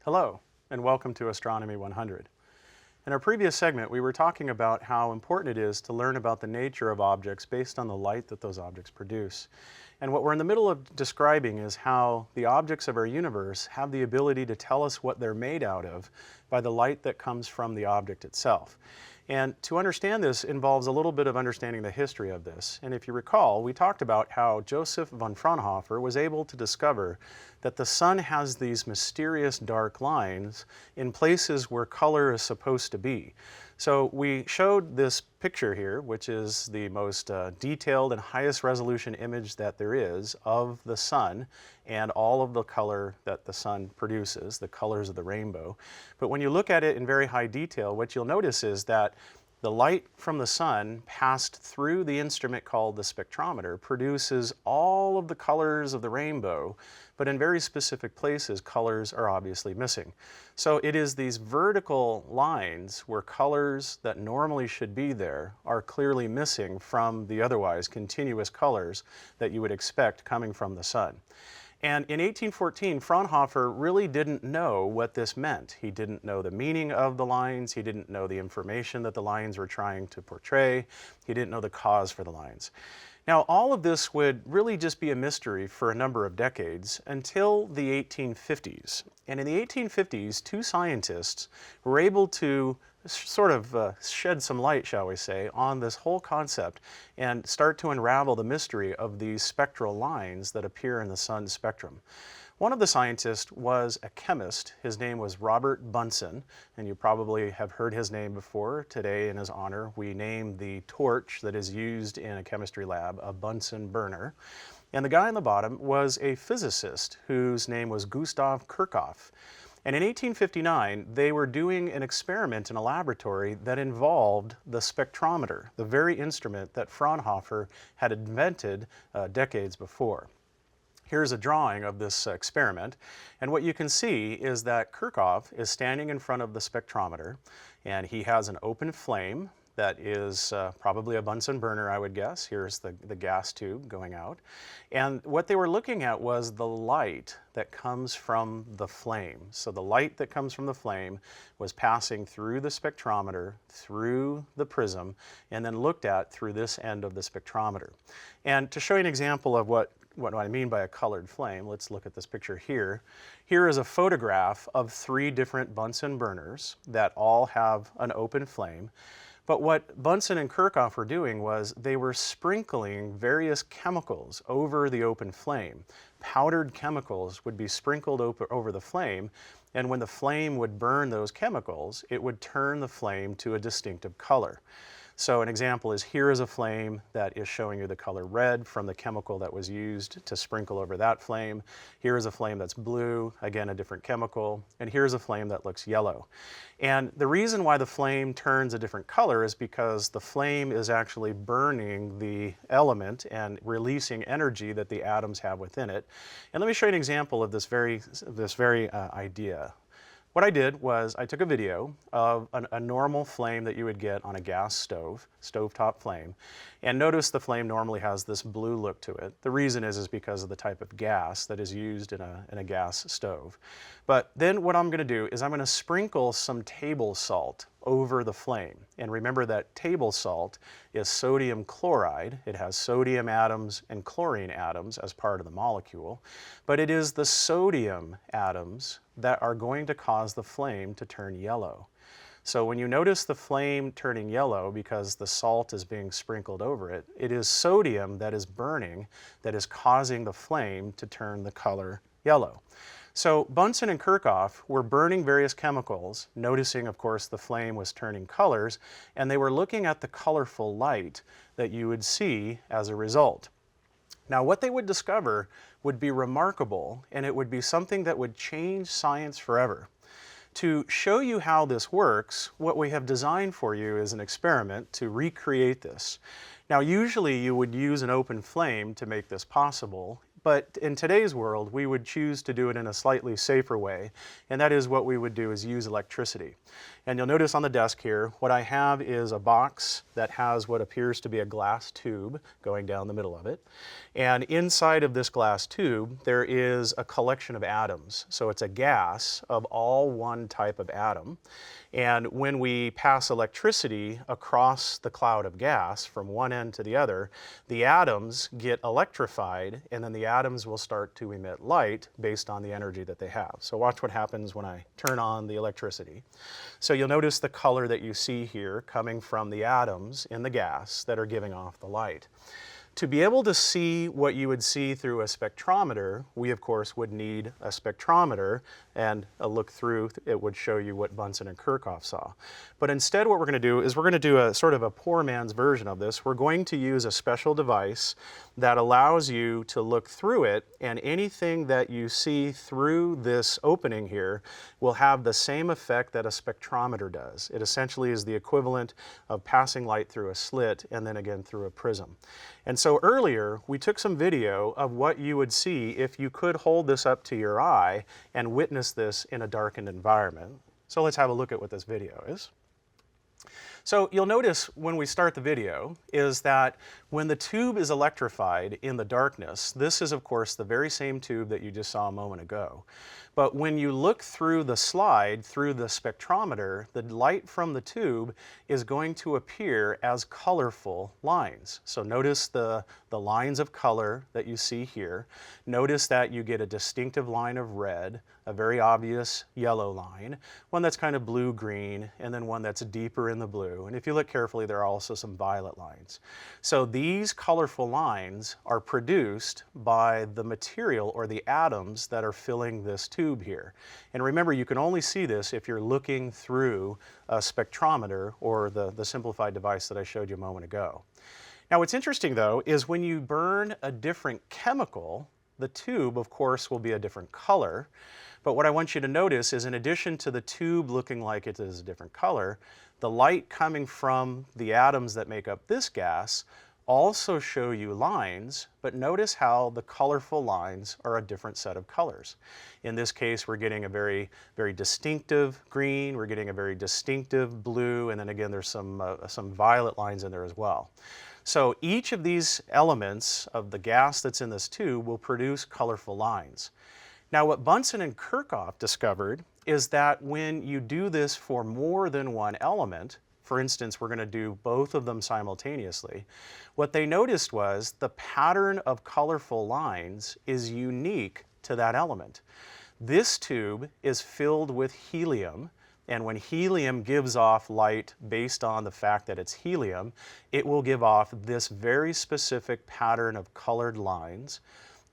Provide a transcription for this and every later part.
Hello, and welcome to Astronomy 100. In our previous segment, we were talking about how important it is to learn about the nature of objects based on the light that those objects produce. And what we're in the middle of describing is how the objects of our universe have the ability to tell us what they're made out of by the light that comes from the object itself. And to understand this involves a little bit of understanding the history of this. And if you recall, we talked about how Joseph von Fraunhofer was able to discover that the sun has these mysterious dark lines in places where color is supposed to be. So we showed this picture here, which is the most detailed and highest resolution image that there is of the sun and all of the color that the sun produces, the colors of the rainbow. But when you look at it in very high detail, what you'll notice is that the light from the sun passed through the instrument called the spectrometer produces all of the colors of the rainbow, but in very specific places, colors are obviously missing. So it is these vertical lines where colors that normally should be there are clearly missing from the otherwise continuous colors that you would expect coming from the sun. And in 1814, Fraunhofer really didn't know what this meant. He didn't know the meaning of the lines. He didn't know the information that the lines were trying to portray. He didn't know the cause for the lines. Now, all of this would really just be a mystery for a number of decades until the 1850s. And in the 1850s, two scientists were able to sort of shed some light, shall we say, on this whole concept and start to unravel the mystery of these spectral lines that appear in the sun's spectrum. One of the scientists was a chemist. His name was Robert Bunsen, and you probably have heard his name before. Today, in his honor, we name the torch that is used in a chemistry lab a Bunsen burner. And the guy on the bottom was a physicist whose name was Gustav Kirchhoff. And in 1859, they were doing an experiment in a laboratory that involved the spectrometer, the very instrument that Fraunhofer had invented decades before. Here's a drawing of this experiment, and what you can see is that Kirchhoff is standing in front of the spectrometer, and he has an open flame that is probably a Bunsen burner, I would guess. Here's the gas tube going out. And what they were looking at was the light that comes from the flame. So the light that comes from the flame was passing through the spectrometer, through the prism, and then looked at through this end of the spectrometer. And to show you an example of what I mean by a colored flame, let's look at this picture here. Here is a photograph of 3 different Bunsen burners that all have an open flame. But what Bunsen and Kirchhoff were doing was they were sprinkling various chemicals over the open flame. Powdered chemicals would be sprinkled over the flame, and when the flame would burn those chemicals, it would turn the flame to a distinctive color. So an example is here is a flame that is showing you the color red from the chemical that was used to sprinkle over that flame. Here is a flame that's blue, again a different chemical, and here's a flame that looks yellow. And the reason why the flame turns a different color is because the flame is actually burning the element and releasing energy that the atoms have within it. And let me show you an example of this very idea. What I did was I took a video of a normal flame that you would get on a gas stove, stovetop flame, and notice the flame normally has this blue look to it. The reason is because of the type of gas that is used in a gas stove. But then what I'm going to do is I'm going to sprinkle some table salt over the flame. And remember that table salt is sodium chloride. It has sodium atoms and chlorine atoms as part of the molecule. But it is the sodium atoms that are going to cause the flame to turn yellow. So when you notice the flame turning yellow because the salt is being sprinkled over it, it is sodium that is burning that is causing the flame to turn the color yellow. So Bunsen and Kirchhoff were burning various chemicals, noticing, of course, the flame was turning colors, and they were looking at the colorful light that you would see as a result. Now, what they would discover would be remarkable, and it would be something that would change science forever. To show you how this works, what we have designed for you is an experiment to recreate this. Now, usually you would use an open flame to make this possible, but in today's world, we would choose to do it in a slightly safer way, and that is what we would do is use electricity. And you'll notice on the desk here, what I have is a box that has what appears to be a glass tube going down the middle of it. And inside of this glass tube, there is a collection of atoms. So it's a gas of all one type of atom. And when we pass electricity across the cloud of gas from one end to the other, the atoms get electrified, and then the atoms will start to emit light based on the energy that they have. So watch what happens when I turn on the electricity. So you'll notice the color that you see here coming from the atoms in the gas that are giving off the light. To be able to see what you would see through a spectrometer, we of course would need a spectrometer, and a look through it would show you what Bunsen and Kirchhoff saw. But instead what we're going to do is we're going to do a sort of a poor man's version of this. We're going to use a special device that allows you to look through it, and anything that you see through this opening here will have the same effect that a spectrometer does. It essentially is the equivalent of passing light through a slit and then again through a prism. And so earlier, we took some video of what you would see if you could hold this up to your eye and witness this in a darkened environment. So let's have a look at what this video is. So you'll notice when we start the video is that when the tube is electrified in the darkness, this is of course the very same tube that you just saw a moment ago. But when you look through the slide, through the spectrometer, the light from the tube is going to appear as colorful lines. So notice the lines of color that you see here. Notice that you get a distinctive line of red, a very obvious yellow line, one that's kind of blue-green, and then one that's deeper in the blue. And if you look carefully, there are also some violet lines. So these colorful lines are produced by the material or the atoms that are filling this tube here. And remember, you can only see this if you're looking through a spectrometer or the simplified device that I showed you a moment ago. Now what's interesting though is when you burn a different chemical, the tube of course will be a different color. But what I want you to notice is in addition to the tube looking like it is a different color, the light coming from the atoms that make up this gas also show you lines, but notice how the colorful lines are a different set of colors. In this case, we're getting a very distinctive green, we're getting a very distinctive blue, and then again there's some violet lines in there as well. So each of these elements of the gas that's in this tube will produce colorful lines. Now what Bunsen and Kirchhoff discovered is that when you do this for more than one element, for instance, we're going to do both of them simultaneously, what they noticed was the pattern of colorful lines is unique to that element. This tube is filled with helium, and when helium gives off light based on the fact that it's helium, it will give off this very specific pattern of colored lines.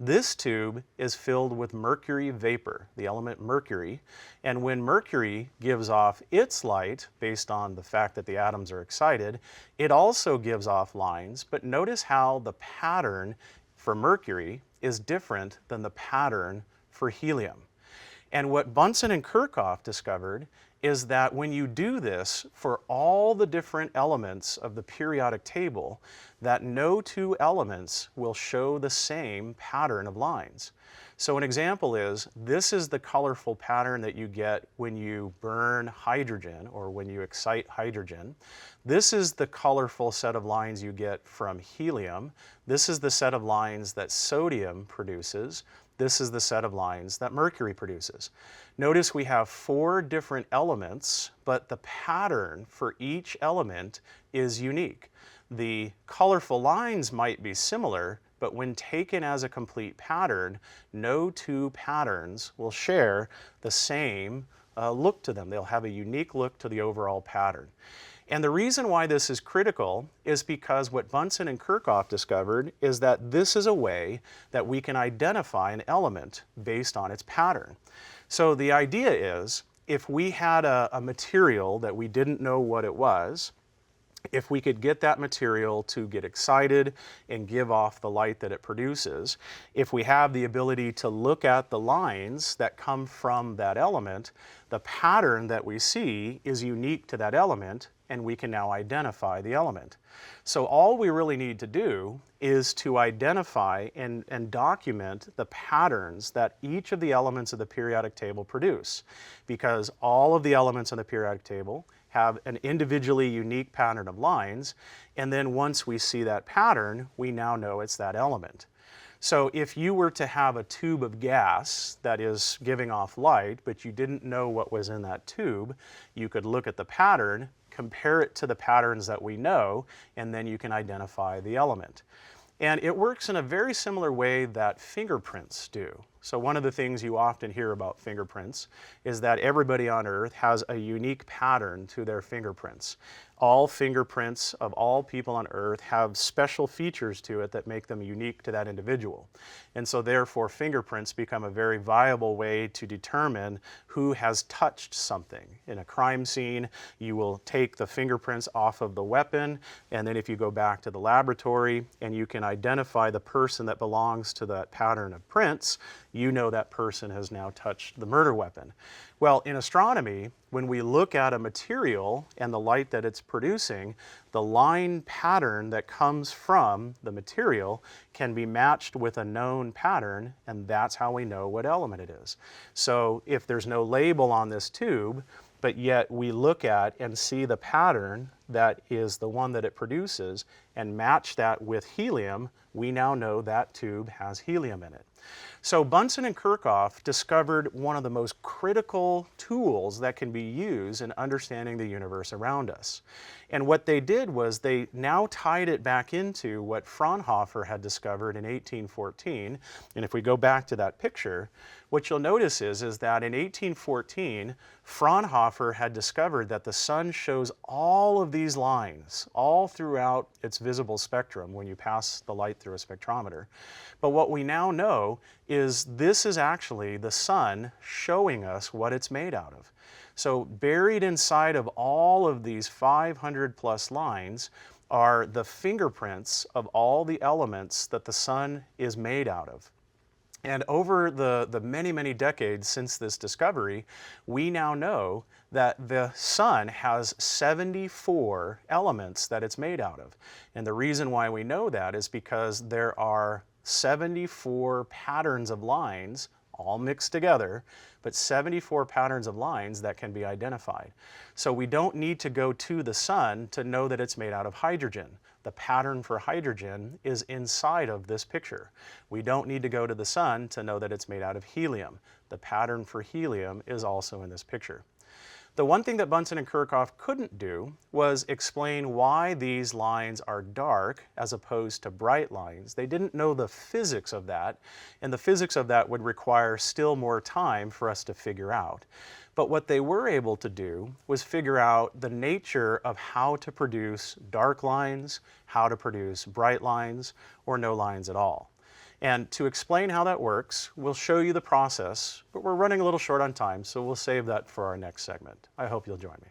This tube is filled with mercury vapor, the element mercury, and when mercury gives off its light based on the fact that the atoms are excited, it also gives off lines, but notice how the pattern for mercury is different than the pattern for helium. And what Bunsen and Kirchhoff discovered is that when you do this for all the different elements of the periodic table, that no two elements will show the same pattern of lines. So an example is, this is the colorful pattern that you get when you burn hydrogen or when you excite hydrogen. This is the colorful set of lines you get from helium. This is the set of lines that sodium produces. This is the set of lines that mercury produces. Notice we have 4 different elements, but the pattern for each element is unique. The colorful lines might be similar, but when taken as a complete pattern, no two patterns will share the same look to them. They'll have a unique look to the overall pattern. And the reason why this is critical is because what Bunsen and Kirchhoff discovered is that this is a way that we can identify an element based on its pattern. So the idea is, if we had a material that we didn't know what it was, If we could get that material to get excited and give off the light that it produces, if we have the ability to look at the lines that come from that element, the pattern that we see is unique to that element, and we can now identify the element. So all we really need to do is to identify and document the patterns that each of the elements of the periodic table produce, because all of the elements in the periodic table have an individually unique pattern of lines, and then once we see that pattern, we now know it's that element. So if you were to have a tube of gas that is giving off light, but you didn't know what was in that tube, you could look at the pattern, compare it to the patterns that we know, and then you can identify the element. And it works in a very similar way that fingerprints do. So one of the things you often hear about fingerprints is that everybody on Earth has a unique pattern to their fingerprints. All fingerprints of all people on Earth have special features to it that make them unique to that individual. And so therefore fingerprints become a very viable way to determine who has touched something. In a crime scene, you will take the fingerprints off of the weapon, and then if you go back to the laboratory and you can identify the person that belongs to that pattern of prints, you know that person has now touched the murder weapon. Well, in astronomy, when we look at a material and the light that it's producing, the line pattern that comes from the material can be matched with a known pattern, and that's how we know what element it is. So if there's no label on this tube, but yet we look at and see the pattern that is the one that it produces and match that with helium, we now know that tube has helium in it. So Bunsen and Kirchhoff discovered one of the most critical tools that can be used in understanding the universe around us. And what they did was they now tied it back into what Fraunhofer had discovered in 1814. And if we go back to that picture, what you'll notice is that in 1814, Fraunhofer had discovered that the sun shows all of these lines all throughout its visible spectrum when you pass the light through a spectrometer. But what we now know is this is actually the sun showing us what it's made out of. So buried inside of all of these 500 plus lines are the fingerprints of all the elements that the sun is made out of. And over the many, many decades since this discovery, we now know that the sun has 74 elements that it's made out of. And the reason why we know that is because there are 74 patterns of lines all mixed together, but 74 patterns of lines that can be identified. So we don't need to go to the sun to know that it's made out of hydrogen. The pattern for hydrogen is inside of this picture. We don't need to go to the sun to know that it's made out of helium. The pattern for helium is also in this picture. The one thing that Bunsen and Kirchhoff couldn't do was explain why these lines are dark as opposed to bright lines. They didn't know the physics of that, and the physics of that would require still more time for us to figure out. But what they were able to do was figure out the nature of how to produce dark lines, how to produce bright lines, or no lines at all. And to explain how that works, we'll show you the process, but we're running a little short on time, so we'll save that for our next segment. I hope you'll join me.